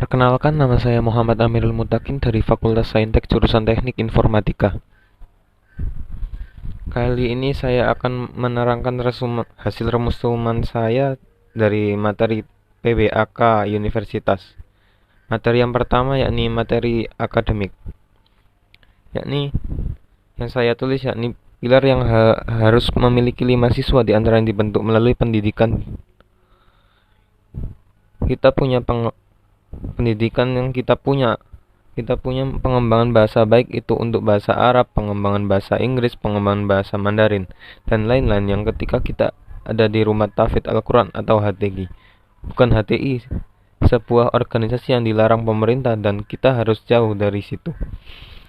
Perkenalkan, nama saya Muhammad Amirul Mutakin dari Fakultas Saintek jurusan Teknik Informatika. Kali ini saya akan menerangkan hasil resuman saya dari materi PBAK Universitas. Materi yang pertama yakni materi akademik, yakni yang saya tulis yakni pilar yang harus memiliki 5 siswa di antara yang dibentuk melalui pendidikan. Kita punya pendidikan yang kita punya pengembangan bahasa, baik itu untuk bahasa Arab, pengembangan bahasa Inggris, pengembangan bahasa Mandarin, dan lain-lain, yang ketika kita ada di Rumah Tahfidz Al-Quran atau HTG, bukan HTI, sebuah organisasi yang dilarang pemerintah, dan kita harus jauh dari situ.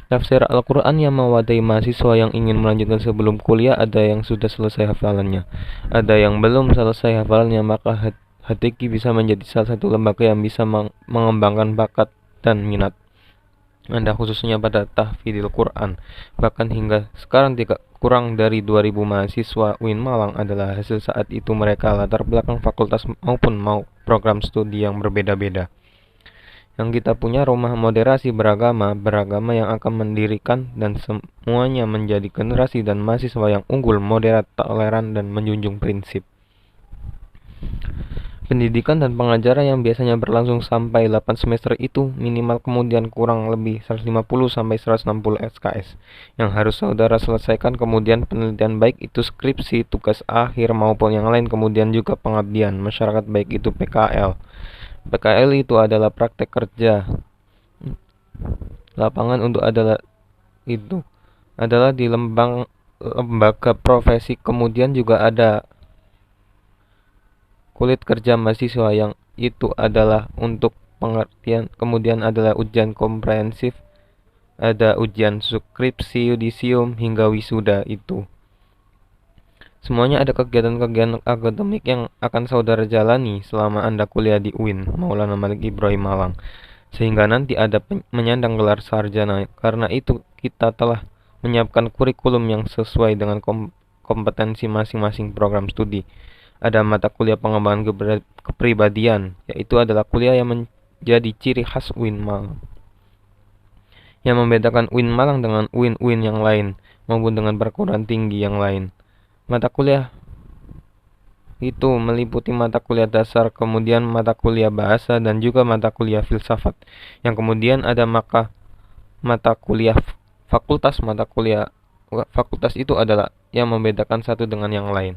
Tafsir Al-Quran yang mewadai mahasiswa yang ingin melanjutkan sebelum kuliah, ada yang sudah selesai hafalannya, ada yang belum selesai hafalannya, maka HTG bisa menjadi salah satu lembaga yang bisa mengembangkan bakat dan minat Anda, khususnya pada tahfidzul Quran. Bahkan hingga sekarang kurang dari 2000 mahasiswa UIN Malang adalah hasil saat itu mereka latar belakang fakultas maupun program studi yang berbeda-beda. Yang kita punya rumah moderasi beragama yang akan mendirikan dan semuanya menjadi generasi dan mahasiswa yang unggul, moderat, toleran, dan menjunjung prinsip. Pendidikan dan pengajaran yang biasanya berlangsung sampai 8 semester itu minimal kemudian kurang lebih 150-160 SKS yang harus saudara selesaikan, kemudian penelitian baik itu skripsi, tugas akhir maupun yang lain, kemudian juga pengabdian masyarakat baik itu PKL. PKL itu adalah praktek kerja lapangan adalah di lembaga profesi, kemudian juga ada kulit kerja mahasiswa yang itu adalah untuk pengertian, kemudian adalah ujian komprehensif, ada ujian skripsi, yudisium, hingga wisuda itu. Semuanya ada kegiatan-kegiatan akademik yang akan saudara jalani selama Anda kuliah di UIN Maulana Malik Ibrahim Malang, sehingga nanti ada menyandang gelar sarjana. Karena itu kita telah menyiapkan kurikulum yang sesuai dengan kompetensi masing-masing program studi. Ada mata kuliah pengembangan kepribadian, yaitu adalah kuliah yang menjadi ciri khas UIN Malang, yang membedakan UIN Malang dengan UIN yang lain maupun dengan perguruan tinggi yang lain. Mata kuliah itu meliputi mata kuliah dasar, kemudian mata kuliah bahasa, dan juga mata kuliah filsafat. Yang kemudian ada mata kuliah fakultas. Mata kuliah fakultas itu adalah yang membedakan satu dengan yang lain.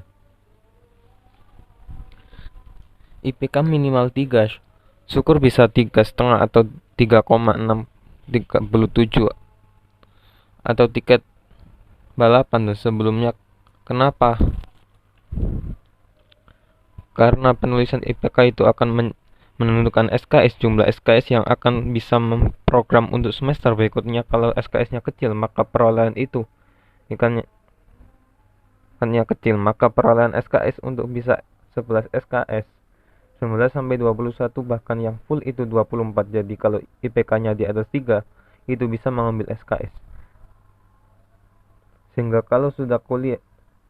IPK minimal 3, syukur bisa 3,5 atau 3,637 atau tiket balapan dan sebelumnya. Kenapa? Karena penulisan IPK itu akan menentukan SKS, jumlah SKS yang akan bisa memprogram untuk semester berikutnya. Kalau SKS-nya kecil, maka perolehan itu ikannya kecil, maka perolehan SKS untuk bisa 11 SKS 19 sampai 21, bahkan yang full itu 24. Jadi kalau IPK-nya di atas 3 itu bisa mengambil SKS. Sehingga kalau sudah kuliah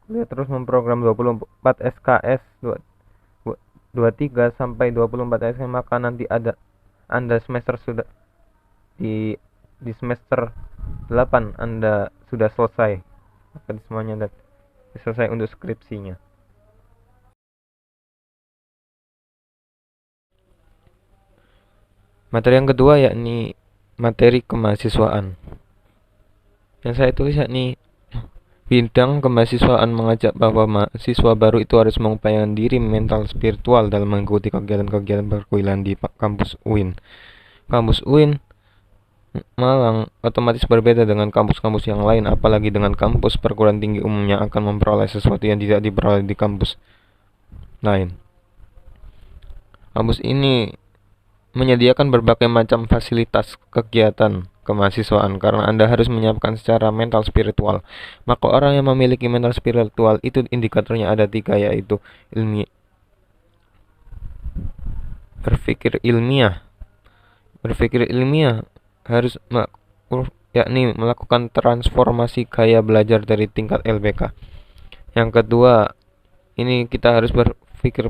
terus memprogram 24 SKS, 23 sampai 24 SKS, maka nanti Anda semester sudah di semester 8 Anda sudah selesai. Maka semuanya Anda selesai untuk skripsinya. Materi yang kedua yakni materi kemahasiswaan. Yang saya tulis yakni bidang kemahasiswaan mengajak bahwa mahasiswa baru itu harus mengupayakan diri mental spiritual dalam mengikuti kegiatan-kegiatan perkuliahan di kampus UIN. Kampus UIN Malang otomatis berbeda dengan kampus-kampus yang lain, apalagi dengan kampus perguruan tinggi umumnya akan memperoleh sesuatu yang tidak diperoleh di kampus lain. Kampus ini menyediakan berbagai macam fasilitas kegiatan kemahasiswaan karena Anda harus menyiapkan secara mental spiritual. Maka orang yang memiliki mental spiritual itu indikatornya ada 3, yaitu berpikir ilmiah harus yakni melakukan transformasi gaya belajar dari tingkat LBK. Yang kedua, ini kita harus berpikir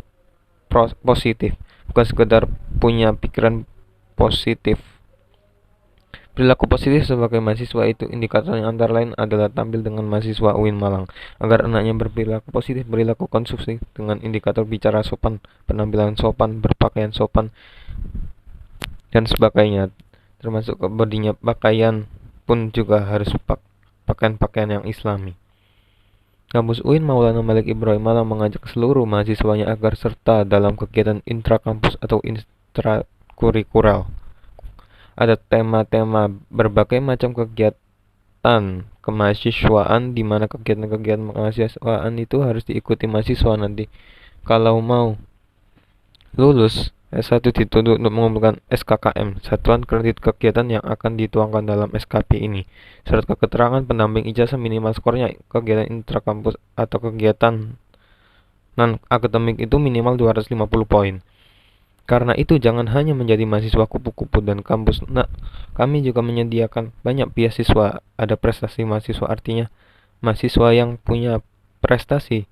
positif, bukan sekedar punya pikiran positif. Perilaku positif sebagai mahasiswa itu indikatornya antara lain adalah tampil dengan mahasiswa UIN Malang. Agar anaknya berperilaku positif, perilaku konsumsi dengan indikator bicara sopan, penampilan sopan, berpakaian sopan, dan sebagainya. Termasuk bodinya pakaian pun juga harus pakaian-pakaian yang islami. Kampus UIN Maulana Malik Ibrahim Malang mengajak seluruh mahasiswanya agar serta dalam kegiatan intrakampus atau intrakurikuler. Ada tema-tema berbagai macam kegiatan kemahasiswaan di mana kegiatan-kegiatan kemahasiswaan itu harus diikuti mahasiswa nanti kalau mau lulus S1 dituntut untuk mengumpulkan SKKM, Satuan Kredit Kegiatan yang akan dituangkan dalam SKP ini. Surat keterangan pendamping ijazah minimal skornya kegiatan intrakampus atau kegiatan non-akademik itu minimal 250 poin. Karena itu jangan hanya menjadi mahasiswa kupu-kupu dan kampus. Nah, kami juga menyediakan banyak beasiswa. Ada prestasi mahasiswa, artinya mahasiswa yang punya prestasi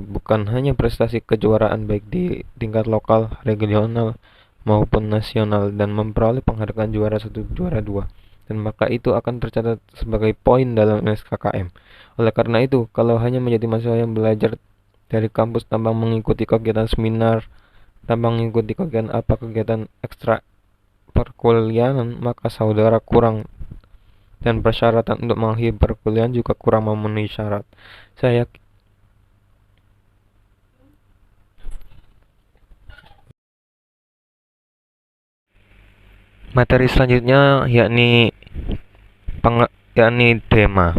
bukan hanya prestasi kejuaraan baik di tingkat lokal, regional maupun nasional dan memperoleh penghargaan juara 1, juara 2. Dan maka itu akan tercatat sebagai poin dalam SKKM. Oleh karena itu, kalau hanya menjadi mahasiswa yang belajar dari kampus tanpa mengikuti kegiatan seminar, tanpa mengikuti kegiatan ekstra perkuliahan, maka saudara kurang dan persyaratan untuk mengakhiri perkuliahan juga kurang memenuhi syarat. Saya materi selanjutnya yakni DEMA.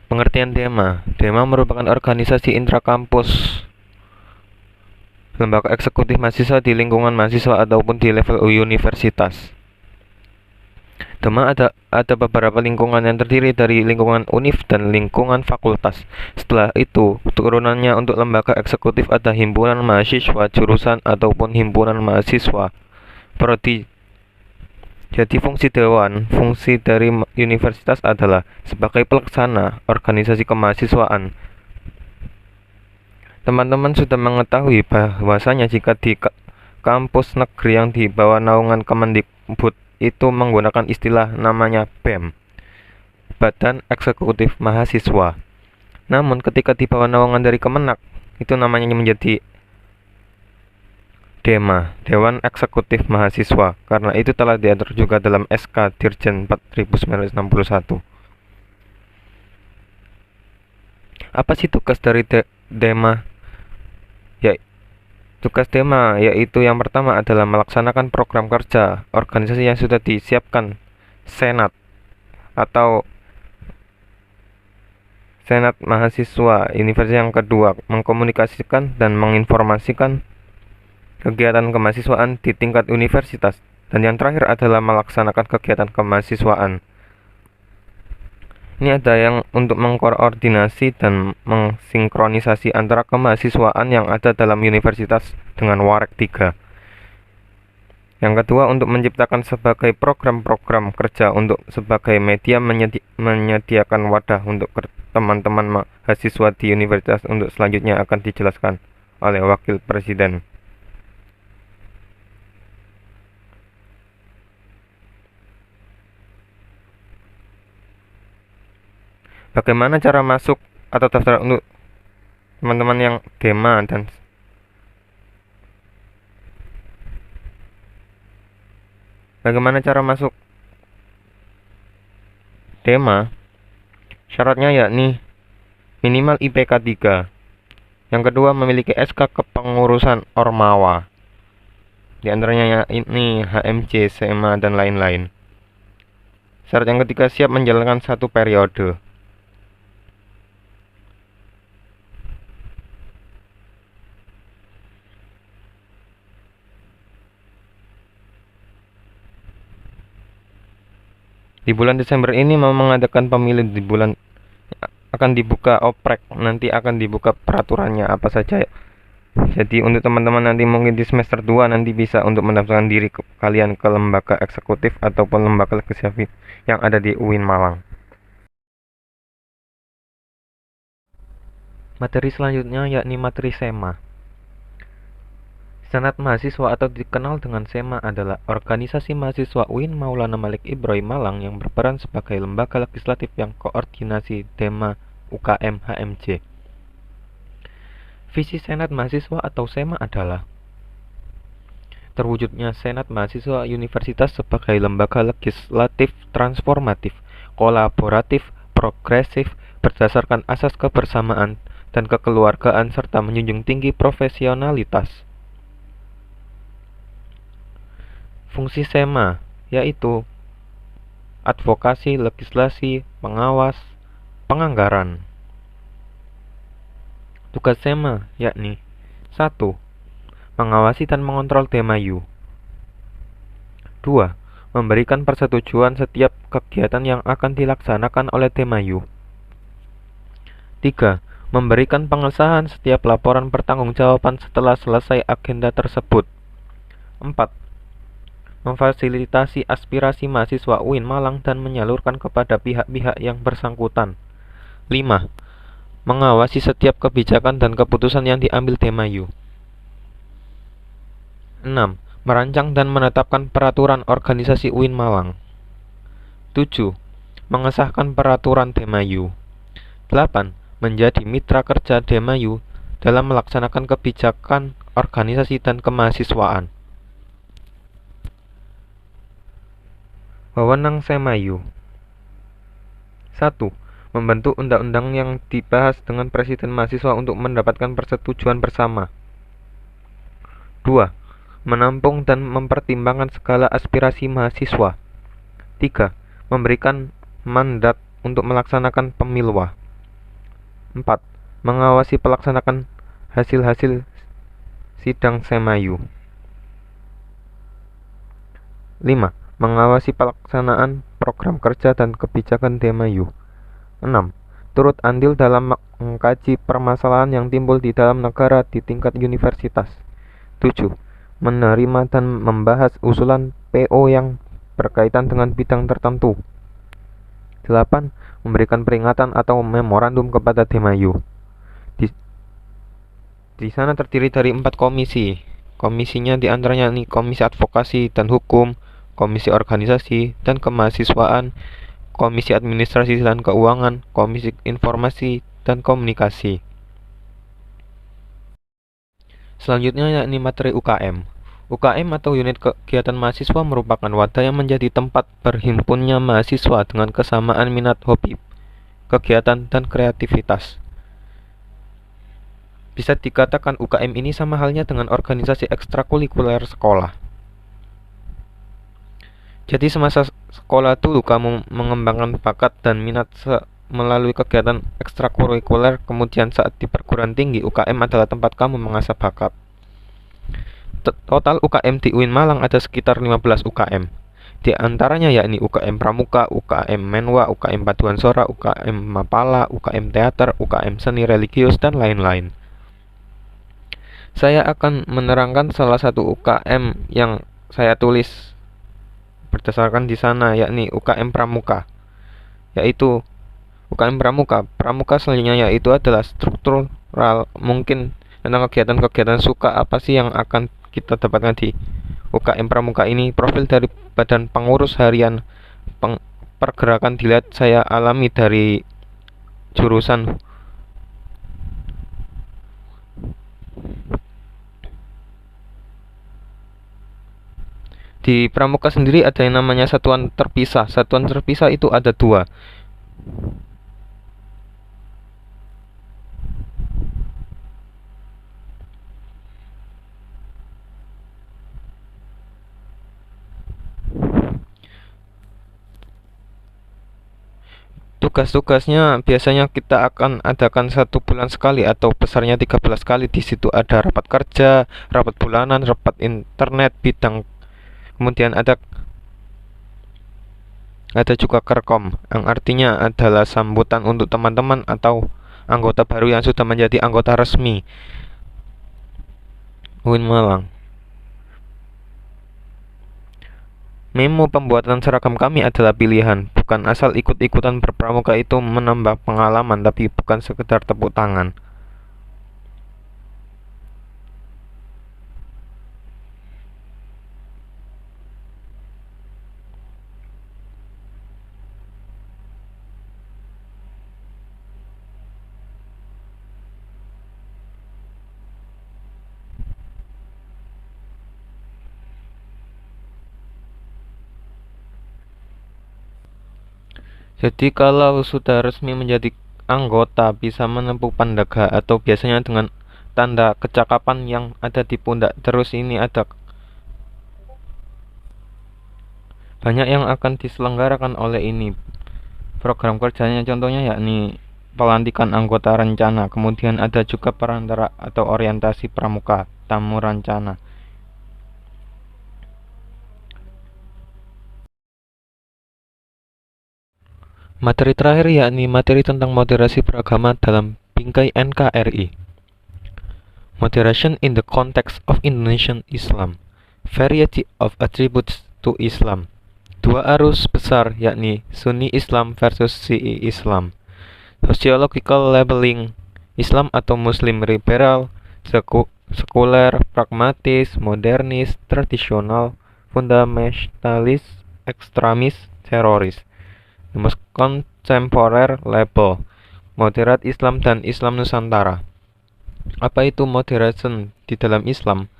Pengertian DEMA. DEMA merupakan organisasi intrakampus, lembaga eksekutif mahasiswa di lingkungan mahasiswa ataupun di level universitas. DEMA ada beberapa lingkungan yang terdiri dari lingkungan univ dan lingkungan fakultas. Setelah itu, turunannya untuk lembaga eksekutif ada himpunan mahasiswa jurusan ataupun himpunan mahasiswa prodi. Jadi fungsi dari universitas adalah sebagai pelaksana organisasi kemahasiswaan. Teman-teman sudah mengetahui bahwasanya jika di kampus negeri yang di bawah naungan Kemendikbud itu menggunakan istilah namanya BEM, Badan Eksekutif Mahasiswa. Namun ketika di bawah naungan dari Kemenak itu namanya menjadi DEMA, Dewan Eksekutif Mahasiswa. Karena itu telah diatur juga dalam SK Dirjen 4961. Apa sih tugas dari DEMA? Tugas DEMA yaitu yang pertama adalah melaksanakan program kerja organisasi yang sudah disiapkan Senat atau Senat Mahasiswa Universitas. Yang kedua, mengkomunikasikan dan menginformasikan kegiatan kemahasiswaan di tingkat universitas. Dan yang terakhir adalah melaksanakan kegiatan kemahasiswaan. Ini ada yang untuk mengkoordinasi dan mensinkronisasi antara kemahasiswaan yang ada dalam universitas dengan Warek 3. Yang kedua, untuk menciptakan sebagai program-program kerja untuk sebagai media menyediakan wadah untuk teman-teman mahasiswa di universitas untuk selanjutnya akan dijelaskan oleh Wakil Presiden. Bagaimana cara masuk atau daftar untuk teman-teman yang DEMA dan bagaimana cara masuk DEMA? Syaratnya yakni minimal IPK 3. Yang kedua, memiliki SK kepengurusan Ormawa. Di antaranya ini HMJ, SMA dan lain-lain. Syarat yang ketiga, siap menjalankan 1 periode. Di bulan Desember ini mau mengadakan pemilu, di bulan akan dibuka oprek, nanti akan dibuka peraturannya apa saja. Jadi untuk teman-teman nanti mungkin di semester 2 nanti bisa untuk mendaftarkan diri kalian ke lembaga eksekutif ataupun lembaga legislatif yang ada di UIN Malang. Materi selanjutnya yakni materi SEMA. Senat Mahasiswa atau dikenal dengan SEMA adalah organisasi mahasiswa UIN Maulana Malik Ibrahim Malang yang berperan sebagai lembaga legislatif yang koordinasi Dema UKM HMJ. Visi Senat Mahasiswa atau SEMA adalah terwujudnya Senat Mahasiswa Universitas sebagai lembaga legislatif transformatif, kolaboratif, progresif, berdasarkan asas kebersamaan dan kekeluargaan serta menjunjung tinggi profesionalitas. Fungsi SEMA yaitu advokasi, legislasi, pengawas, penganggaran. Tugas SEMA yakni 1. Mengawasi dan mengontrol Demayu. 2. Memberikan persetujuan setiap kegiatan yang akan dilaksanakan oleh Demayu. 3. Memberikan pengesahan setiap laporan pertanggungjawaban setelah selesai agenda tersebut. 4. Memfasilitasi aspirasi mahasiswa UIN Malang dan menyalurkan kepada pihak-pihak yang bersangkutan. 5. Mengawasi setiap kebijakan dan keputusan yang diambil Demayu. 6. Merancang dan menetapkan peraturan organisasi UIN Malang. 7. Mengesahkan peraturan Demayu. 8. Menjadi mitra kerja Demayu dalam melaksanakan kebijakan organisasi dan kemahasiswaan. Wewenang Semayu. 1. Membentuk undang-undang yang dibahas dengan Presiden mahasiswa untuk mendapatkan persetujuan bersama. 2. Menampung dan mempertimbangkan segala aspirasi mahasiswa. 3. Memberikan mandat untuk melaksanakan pemiluah. 4. Mengawasi pelaksanaan hasil-hasil sidang Semayu. 5. Mengawasi pelaksanaan program kerja dan kebijakan Demayu. 6. Turut andil dalam mengkaji permasalahan yang timbul di dalam negara di tingkat universitas. 7. Menerima dan membahas usulan PO yang berkaitan dengan bidang tertentu. 8. Memberikan peringatan atau memorandum kepada Demayu. Di sana terdiri dari 4 komisi. Komisinya diantaranya nih Komisi Advokasi dan Hukum, Komisi Organisasi dan Kemahasiswaan, Komisi Administrasi dan Keuangan, Komisi Informasi dan Komunikasi. Selanjutnya yakni materi UKM. UKM atau unit kegiatan mahasiswa merupakan wadah yang menjadi tempat berhimpunnya mahasiswa dengan kesamaan minat, hobi, kegiatan, dan kreativitas. Bisa dikatakan UKM ini sama halnya dengan organisasi ekstrakurikuler sekolah. Jadi semasa sekolah dulu kamu mengembangkan bakat dan minat melalui kegiatan ekstrakurikuler, kemudian saat di perguruan tinggi UKM adalah tempat kamu mengasah bakat. Total UKM di UIN Malang ada sekitar 15 UKM. Di antaranya yakni UKM Pramuka, UKM Menwa, UKM Paduan Suara, UKM Mapala, UKM Teater, UKM Seni Religius, dan lain-lain. Saya akan menerangkan salah satu UKM yang saya tulis berdasarkan di sana, yakni UKM Pramuka. Yaitu UKM Pramuka. Pramuka selanjutnya yaitu adalah struktural, mungkin tentang kegiatan-kegiatan suka apa sih yang akan kita dapatkan di UKM Pramuka ini. Profil dari badan pengurus harian pergerakan dilihat saya alami dari jurusan di Pramuka sendiri ada yang namanya satuan terpisah. Satuan terpisah itu ada 2. Tugas-tugasnya biasanya kita akan adakan 1 bulan sekali atau besarnya 13 kali. Di situ ada rapat kerja, rapat bulanan, rapat internet, bidang. Kemudian ada juga kerkom, yang artinya adalah sambutan untuk teman-teman atau anggota baru yang sudah menjadi anggota resmi UIN Malang. Memo pembuatan seragam kami adalah pilihan, bukan asal ikut-ikutan berpramuka itu menambah pengalaman, tapi bukan sekedar tepuk tangan. Jadi kalau sudah resmi menjadi anggota bisa menempuh pandaga atau biasanya dengan tanda kecakapan yang ada di pundak. Terus ini ada banyak yang akan diselenggarakan oleh ini program kerjanya, contohnya yakni pelantikan anggota rencana, kemudian ada juga perantara atau orientasi pramuka, tamu rencana. Materi terakhir yakni materi tentang moderasi beragama dalam bingkai NKRI. Moderation in the context of Indonesian Islam. Variety of attributes to Islam. Dua arus besar yakni Sunni Islam versus Syi'i Islam. Sociological labeling Islam atau Muslim liberal, sekuler, pragmatis, modernis, tradisional, fundamentalis, ekstremis, teroris. The most contemporary label moderat Islam dan Islam Nusantara. Apa itu moderation di dalam Islam?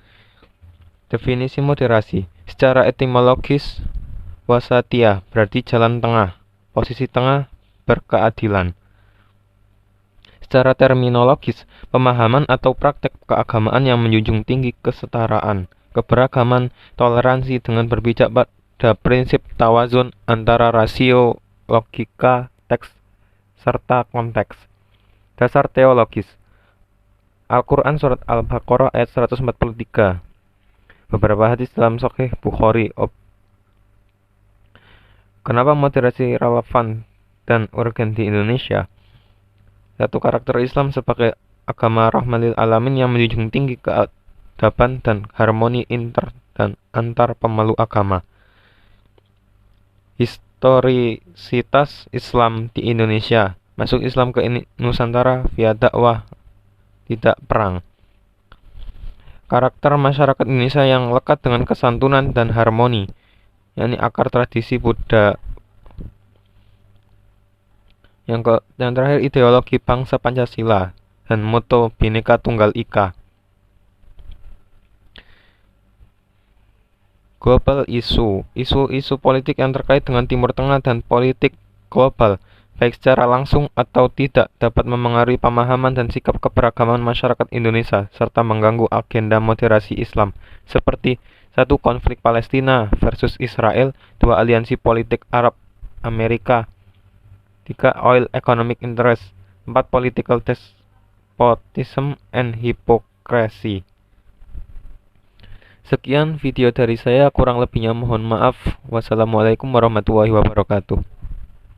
Definisi moderasi secara etimologis wasatiyah berarti jalan tengah, posisi tengah, berkeadilan. Secara terminologis, pemahaman atau praktek keagamaan yang menjunjung tinggi kesetaraan, keberagaman, toleransi dengan berpijak pada prinsip tawazun antara rasio, logika, teks, serta konteks. Dasar teologis Al-Quran Surat Al-Baqarah ayat 143. Beberapa hadis dalam Sahih Bukhari. Kenapa moderasi relevan dan urgen di Indonesia? Satu, karakter Islam sebagai agama rahmatil alamin yang menjunjung tinggi keadaban dan harmoni inter dan antar pemeluk agama. Historisitas Islam di Indonesia. Masuk Islam ke Nusantara via dakwah, tidak perang. Karakter masyarakat Indonesia yang lekat dengan kesantunan dan harmoni, yakni akar tradisi Buddha. Yang terakhir, ideologi bangsa Pancasila dan moto Bhinneka Tunggal Ika. Global isu politik yang terkait dengan Timur Tengah dan politik global, baik secara langsung atau tidak, dapat memengaruhi pemahaman dan sikap keberagaman masyarakat Indonesia, serta mengganggu agenda moderasi Islam, seperti 1. Konflik Palestina versus Israel, 2. Aliansi politik Arab-Amerika, 3. Oil economic interest, 4. Political despotism and hypocrisy. Sekian video dari saya, kurang lebihnya mohon maaf. Wassalamualaikum warahmatullahi wabarakatuh.